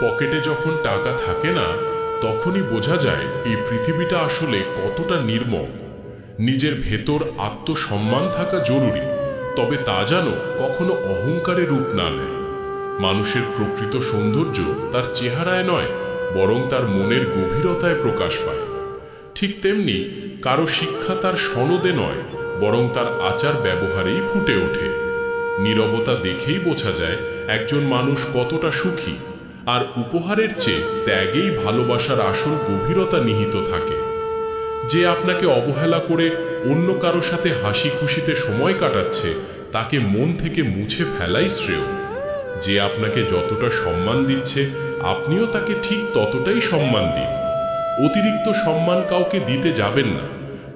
পকেটে যখন টাকা থাকে না, তখনই বোঝা যায় এই পৃথিবীটা আসলে কতটা নির্মম। নিজের ভেতর আত্মসম্মান থাকা জরুরি, তবে তা যেন কখনো অহংকারে রূপ না নেয়। মানুষের প্রকৃত সৌন্দর্য তার চেহারায় নয়, বরং তার মনের গভীরতায় প্রকাশ পায়। ঠিক তেমনি কারো শিক্ষা তার সনদে নয়, বরং তার আচার ব্যবহারেই ফুটে ওঠে। নীরবতা দেখেই বোঝা যায় একজন মানুষ কতটা সুখী, আর উপহারের চেয়ে ত্যাগেই ভালোবাসার আসল গভীরতা নিহিত থাকে। যে আপনাকে অবহেলা করে অন্য কারো সাথে হাসি খুশিতে সময় কাটাচ্ছে, তাকে মন থেকে মুছে ফেলাই শ্রেয়। যে আপনাকে যতটা সম্মান দিচ্ছে, আপনিও তাকে ঠিক ততটাই সম্মান দিন। অতিরিক্ত সম্মান কাউকে দিতে যাবেন না,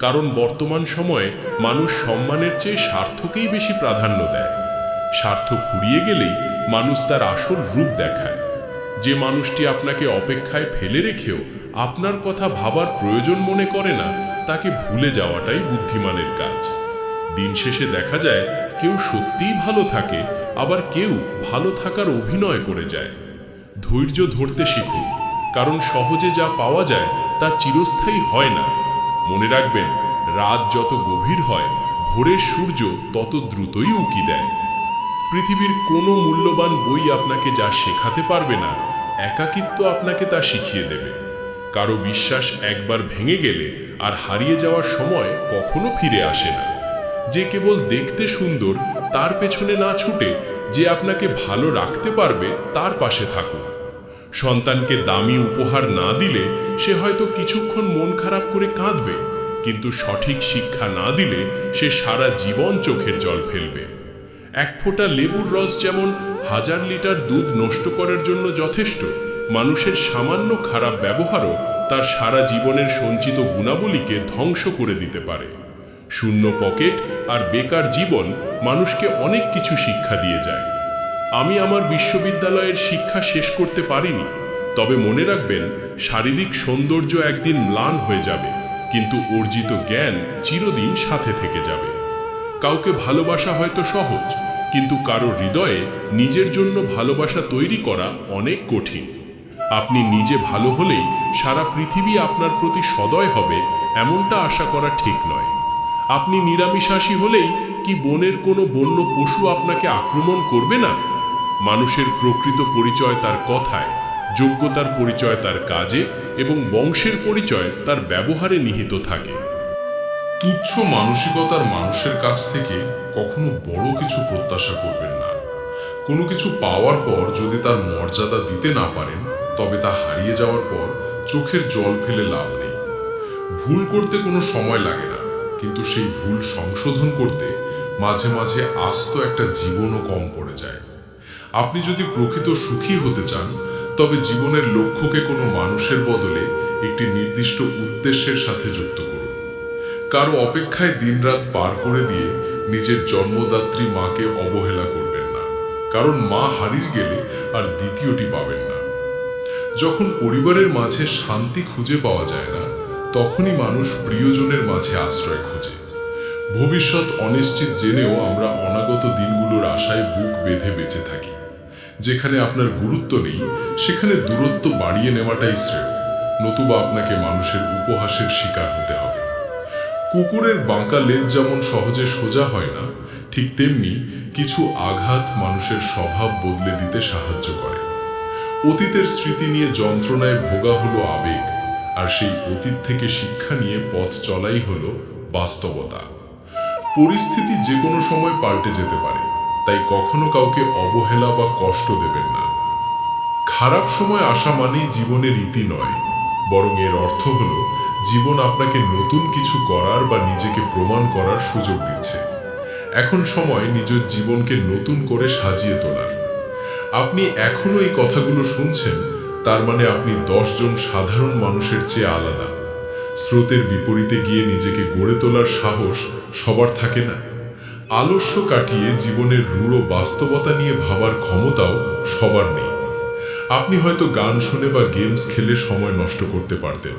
কারণ বর্তমান সময়ে মানুষ সম্মানের চেয়ে স্বার্থকেই বেশি প্রাধান্য দেয়। স্বার্থ ফুরিয়ে গেলেই মানুষ তার আসল রূপ দেখায়। যে মানুষটি আপনাকে অপেক্ষায় ফেলে রেখেও আপনার কথা ভাবার প্রয়োজন মনে করে না, তাকে ভুলে যাওয়াটাই বুদ্ধিমানের কাজ। দিন শেষে দেখা যায় কেউ সত্যিই ভালো থাকে, আবার কেউ ভালো থাকার অভিনয় করে যায়। ধৈর্য ধরতে শিখুন, কারণ সহজে যা পাওয়া যায় তা চিরস্থায়ী হয় না। মনে রাখবেন, রাত যত গভীর হয়, ভোরের সূর্য তত দ্রুতই উঁকি দেয়। পৃথিবীর কোনো মূল্যবান বই আপনাকে যা শেখাতে পারবে না, একাকিত্ব আপনাকে তা শিখিয়ে দেবে। কারো বিশ্বাস একবার ভেঙে গেলে আর হারিয়ে যাওয়ার সময় কখনো ফিরে আসে না। যে কেবল দেখতে সুন্দর, তার পেছনে না ছুটে যে আপনাকে ভালো রাখতে পারবে তার পাশে থাকুন। সন্তানকে দামি উপহার না দিলে সে হয়তো কিছুক্ষণ মন খারাপ করে কাঁদবে, কিন্তু সঠিক শিক্ষা না দিলে সে সারা জীবন চোখের জল ফেলবে। এক ফোঁটা লেবুর রস যেমন 1000 লিটার দুধ নষ্ট করার জন্য যথেষ্ট, মানুষের সামান্য খারাপ ব্যবহারও তার সারা জীবনের সঞ্চিত গুণাবলীকে ধ্বংস করে দিতে পারে। শূন্য পকেট আর বেকার জীবন মানুষকে অনেক কিছু শিক্ষা দিয়ে যায়। আমি আমার বিশ্ববিদ্যালয়ের শিক্ষা শেষ করতে পারিনি, তবে মনে রাখবেন, শারীরিক সৌন্দর্য একদিন ম্লান হয়ে যাবে, কিন্তু অর্জিত জ্ঞান চিরদিন সাথে থেকে যাবে। কাউকে ভালোবাসা হয়তো সহজ, কিন্তু কারো হৃদয়ে নিজের জন্য ভালোবাসা তৈরি করা অনেক কঠিন। আপনি নিজে ভালো হলেই সারা পৃথিবী আপনার প্রতি সদয় হবে, এমনটা আশা করা ঠিক নয়। আপনি নিরামিষাশী হলেই কি বনের কোনো বন্য পশু আপনাকে আক্রমণ করবে না? মানুষের প্রকৃত পরিচয় তার কথায়, যোগ্যতার পরিচয় তার কাজে, এবং বংশের পরিচয় তার ব্যবহারে নিহিত থাকে। তুচ্ছ মানসিকতার মানুষের কাছ থেকে কখনো বড় কিছু প্রত্যাশা করবেন না। কোনো কিছু পাওয়ার পর যদি তার মর্যাদা দিতে না পারেন, তবে তা হারিয়ে যাওয়ার পর চোখের জল ফেলে লাভ নেই। ভুল করতে কোনো সময় লাগে না, কিন্তু সেই ভুল সংশোধন করতে মাঝে মাঝে আস্ত একটা জীবনও কম পড়ে যায়। আপনি যদি প্রকৃত সুখী হতে চান, তবে জীবনের লক্ষ্যকে কোনো মানুষের বদলে একটি নির্দিষ্ট উদ্দেশ্যের সাথে যুক্ত করুন। কারো অপেক্ষায় দিনরাত পার করে দিয়ে নিজের জন্মদাত্রী মাকে অবহেলা করবেন না, কারণ মা হারিয়ে গেলে আর দ্বিতীয়টি পাবেন না। যখন পরিবারের মাঝে শান্তি খুঁজে পাওয়া যায় না, তখনই মানুষ প্রিয়জনের মাঝে আশ্রয় খোঁজে। ভবিষ্যৎ অনিশ্চিত জেনেও আমরা অনাগত দিনগুলোর আশায় বুক বেঁধে বেঁচে থাকি। যেখানে আপনার গুরুত্ব নেই, সেখানে দূরত্ব বাড়িয়ে নেওয়াটাই শ্রেয়, নতুবা আপনাকে মানুষের উপহাসের শিকার হতে হবে। কুকুরের বাঁকা লেজ যেমন সহজে সোজা হয় না, ঠিক তেমনি কিছু আঘাত মানুষের স্বভাব বদলে দিতে সাহায্য করে। অতীতের স্মৃতি নিয়ে যন্ত্রণায় ভোগা হলো আবেগ, আর সেই অতীত থেকে শিক্ষা নিয়ে পথ চলাই হলো বাস্তবতা। পরিস্থিতি যে কোনো সময় পাল্টে যেতে পারে, তাই কখনো কাউকে অবহেলা বা কষ্ট দেবেন না। খারাপ সময় আসা মানেই জীবনের ইতি নয়, বরং এর অর্থ হলো জীবন আপনাকে নতুন কিছু করার বা নিজেকে প্রমাণ করার সুযোগ দিচ্ছে। এখন সময় নিজের জীবনকে নতুন করে সাজিয়ে তোলার। আপনি এখনো এই কথাগুলো শুনছেন, তার মানে আপনি 10 জন সাধারণ মানুষের চেয়ে আলাদা। স্রোতের বিপরীতে গিয়ে নিজেকে গড়ে তোলার সাহস সবার থাকে না। আলস্য কাটিয়ে জীবনের রূঢ় বাস্তবতা নিয়ে ভাবার ক্ষমতাও সবার নেই। আপনি হয়তো গান শুনে বা গেমস খেলে সময় নষ্ট করতে পারতেন,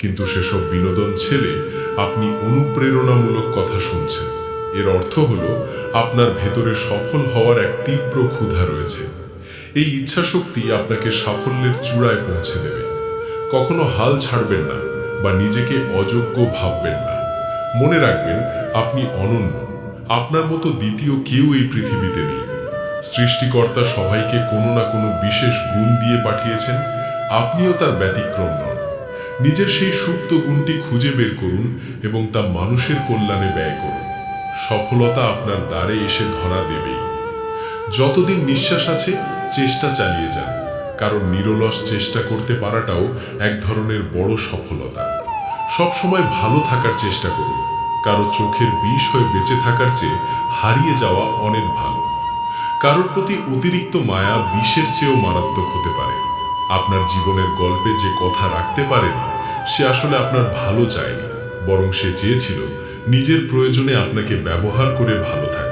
কিন্তু সেসব বিনোদন ছেড়ে আপনি অনুপ্রেরণামূলক কথা শুনছেন। এর অর্থ হলো আপনার ভেতরে সফল হওয়ার এক তীব্র ক্ষুধা রয়েছে। এই ইচ্ছাশক্তি আপনাকে সাফল্যের চূড়ায় পৌঁছে দেবে। কখনো হাল ছাড়বেন না বা নিজেকে অযোগ্য ভাববেন না। মনে রাখবেন, আপনি অনন্য। আপনার মতো দ্বিতীয় কেউ এই পৃথিবীতে নেই। সৃষ্টিকর্তা সবাইকে কোনো না কোনো বিশেষ গুণ দিয়ে পাঠিয়েছেন, আপনিও তার ব্যতিক্রম নন। নিজের সেই সুপ্ত গুণটি খুঁজে বের করুন এবং তা মানুষের কল্যাণে ব্যয় করুন। সফলতা আপনার দ্বারে এসে ধরা দেবেই। যতদিন নিঃশ্বাস আছে চেষ্টা চালিয়ে যান, কারণ নিরলস চেষ্টা করতে পারাটাও এক ধরনের বড় সফলতা। সবসময় ভালো থাকার চেষ্টা করুন, কারো চোখের বিষ হয়ে বেঁচে থাকার চেয়ে হারিয়ে যাওয়া অনেক ভালো। কারোর প্রতি অতিরিক্ত মায়া বিষের চেয়েও মারাত্মক হতে পারে। আপনার জীবনের গল্পে যে কথা রাখতে পারেনি, সে আসলে আপনার ভালো চায়নি, বরং সে চেয়েছিল নিজের প্রয়োজনে আপনাকে ব্যবহার করে ভালো থাকতে।